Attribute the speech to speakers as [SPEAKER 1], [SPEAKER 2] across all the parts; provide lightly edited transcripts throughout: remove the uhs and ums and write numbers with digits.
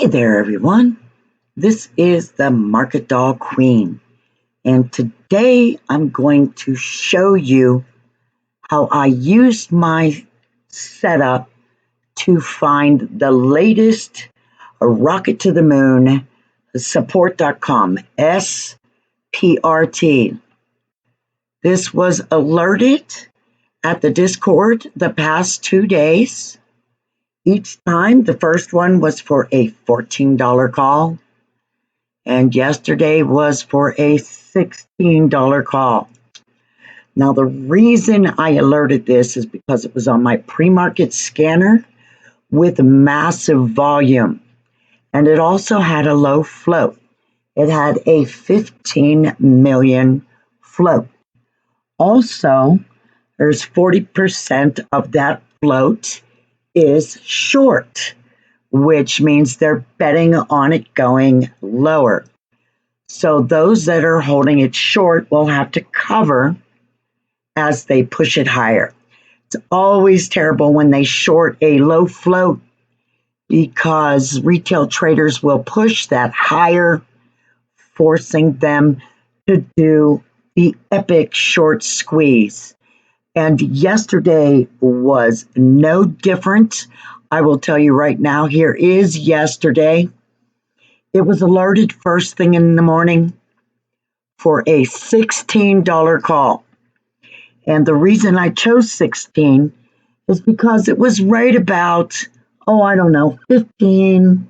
[SPEAKER 1] Hey there, everyone. This is the Market Doll Queen, and today I'm going to show you how I used my setup to find the latest rocket to the moon support.com SPRT. This was alerted at the Discord the past 2 days. Each time, the first one was for a $14 call, and yesterday was for a $16 call. Now, the reason I alerted this is because it was on my pre-market scanner with massive volume, and it also had a low float. It had a 15 million float. Also, there's 40% of that float is short, which means they're betting on it going lower. So those that are holding it short will have to cover as they push it higher. It's always terrible when they short a low float because retail traders will push that higher, forcing them to do the epic short squeeze. And yesterday was no different. I will tell you right now, here is yesterday. It was alerted first thing in the morning for a $16 call. And the reason I chose 16 is because it was right about, 15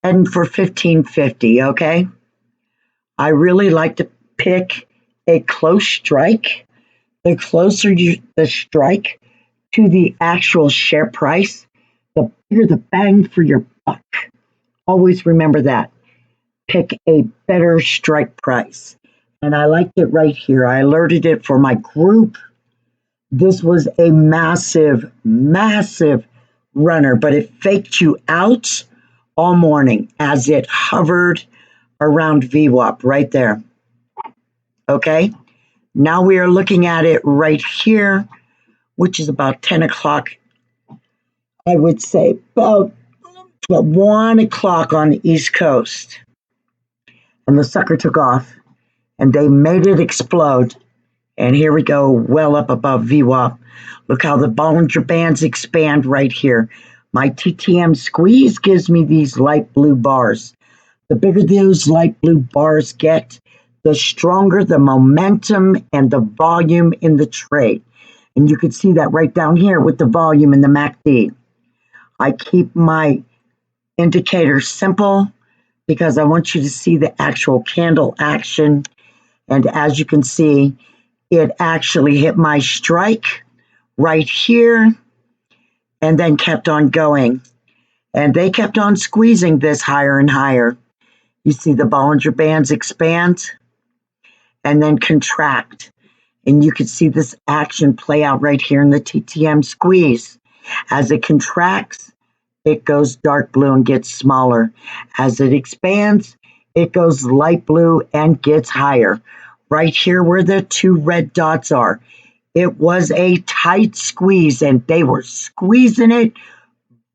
[SPEAKER 1] and for 15.50, okay? I really like to pick a close strike. The closer the strike to the actual share price, the bigger the bang for your buck. Always remember that. Pick a better strike price. And I liked it right here. I alerted it for my group. This was a massive, massive runner, but it faked you out all morning as it hovered around VWAP right there. Okay? Now we are looking at it right here, which is about 10 o'clock. I would say about 1 o'clock on the East Coast. And the sucker took off, and they made it explode. And here we go, well up above VWAP. Look how the Bollinger Bands expand right here. My TTM squeeze gives me these light blue bars. The bigger those light blue bars get, the stronger the momentum and the volume in the trade. And you can see that right down here with the volume in the MACD. I keep my indicators simple because I want you to see the actual candle action. And as you can see, it actually hit my strike right here and then kept on going. And they kept on squeezing this higher and higher. You see the Bollinger Bands expand and then contract. And you can see this action play out right here in the TTM squeeze. As it contracts, it goes dark blue and gets smaller. As it expands, it goes light blue and gets higher. Right here where the two red dots are, it was a tight squeeze and they were squeezing it,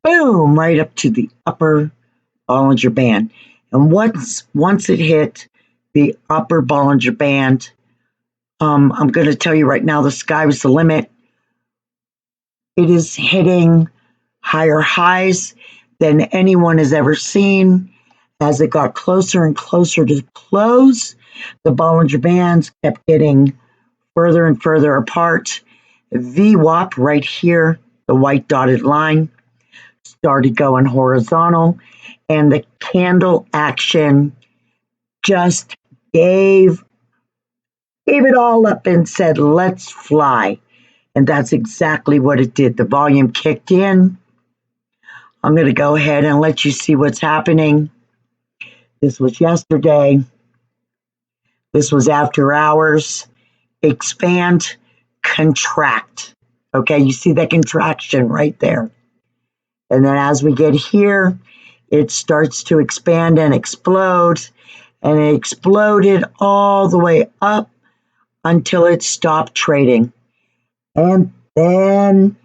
[SPEAKER 1] boom, right up to the upper Bollinger Band. And once it hit the upper Bollinger Band, I'm going to tell you right now, the sky was the limit. It is hitting higher highs than anyone has ever seen. As it got closer and closer to close, the Bollinger Bands kept getting further and further apart. VWAP right here, the white dotted line, started going horizontal, and the candle action just gave it all up and said, let's fly. And that's exactly what it did. The volume kicked in. I'm going to go ahead and let you see what's happening. This was yesterday. This was after hours. Expand, contract. Okay, you see that contraction right there. And then as we get here, it starts to expand and explode. And it exploded all the way up until it stopped trading. And then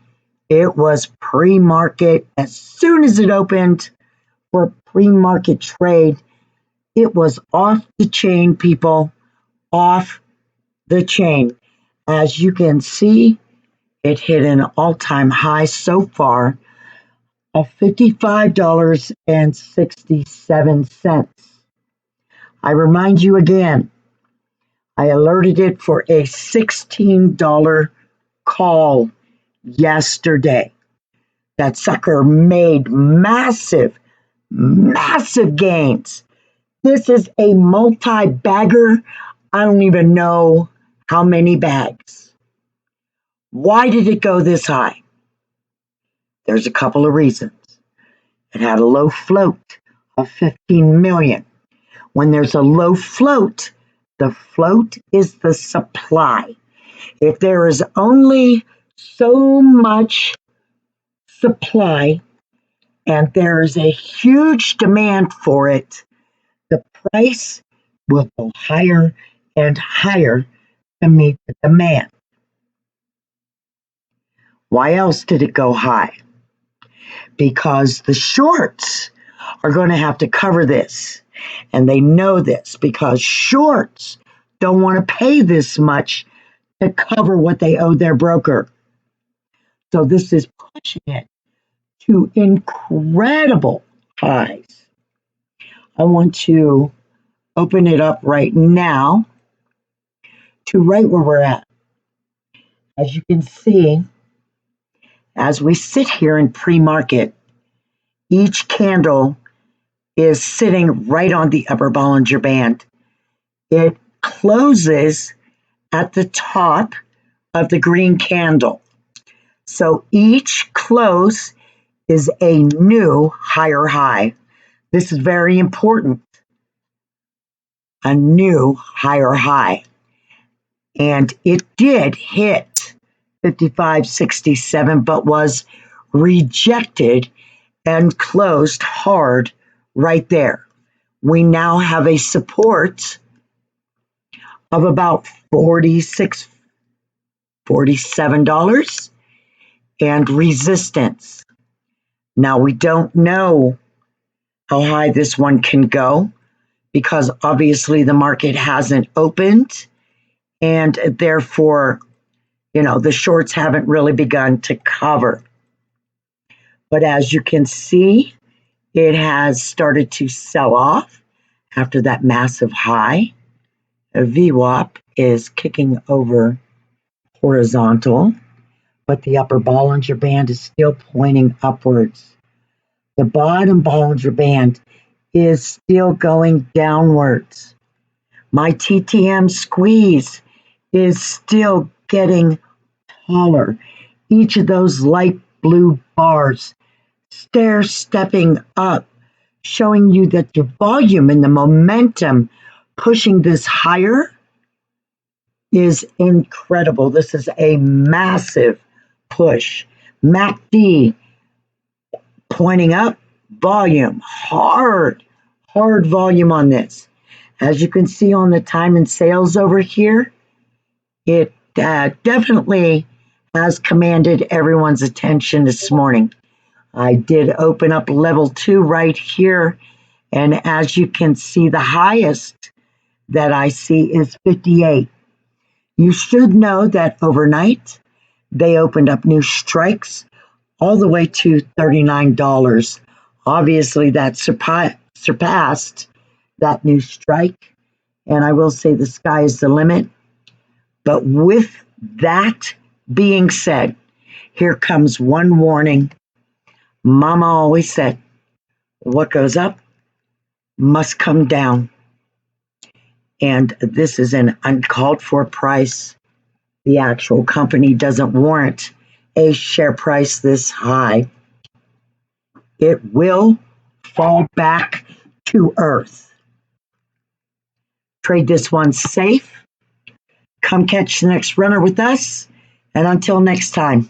[SPEAKER 1] it was pre-market. As soon as it opened, for pre-market trade. It was off the chain, people, off the chain. As you can see, it hit an all-time high so far of $55.67. I remind you again, I alerted it for a $16 call yesterday. That sucker made massive, massive gains. This is a multi-bagger. I don't even know how many bags. Why did it go this high? There's a couple of reasons. It had a low float of 15 million. When there's a low float, the float is the supply. If there is only so much supply and there is a huge demand for it, the price will go higher and higher to meet the demand. Why else did it go high? Because the shorts are going to have to cover this. And they know this because shorts don't want to pay this much to cover what they owe their broker. So this is pushing it to incredible highs. I want to open it up right now to right where we're at. As you can see, as we sit here in pre-market, each candle is sitting right on the upper Bollinger Band. It closes at the top of the green candle. So each close is a new higher high. This is very important. A new higher high. And it did hit 55.67, but was rejected and closed hard right there. We now have a support of about $46, $47 and resistance. Now we don't know how high this one can go because obviously the market hasn't opened and therefore, the shorts haven't really begun to cover. But as you can see, it has started to sell off after that massive high. A VWAP is kicking over horizontal, but the upper Bollinger Band is still pointing upwards. The bottom Bollinger Band is still going downwards. My TTM squeeze is still getting taller. Each of those light blue bars stair-stepping up, showing you that the volume and the momentum pushing this higher is incredible. This is a massive push. MACD pointing up, volume, hard volume on this. As you can see on the time and sales over here, it definitely has commanded everyone's attention this morning. I did open up level 2 right here, and as you can see, the highest that I see is 58. You should know that overnight, they opened up new strikes all the way to $39. Obviously, that surpassed that new strike, and I will say the sky is the limit. But with that being said, here comes one warning. Mama always said, what goes up must come down. And this is an uncalled for price. The actual company doesn't warrant a share price this high. It will fall back to earth. Trade this one safe. Come catch the next runner with us. And until next time.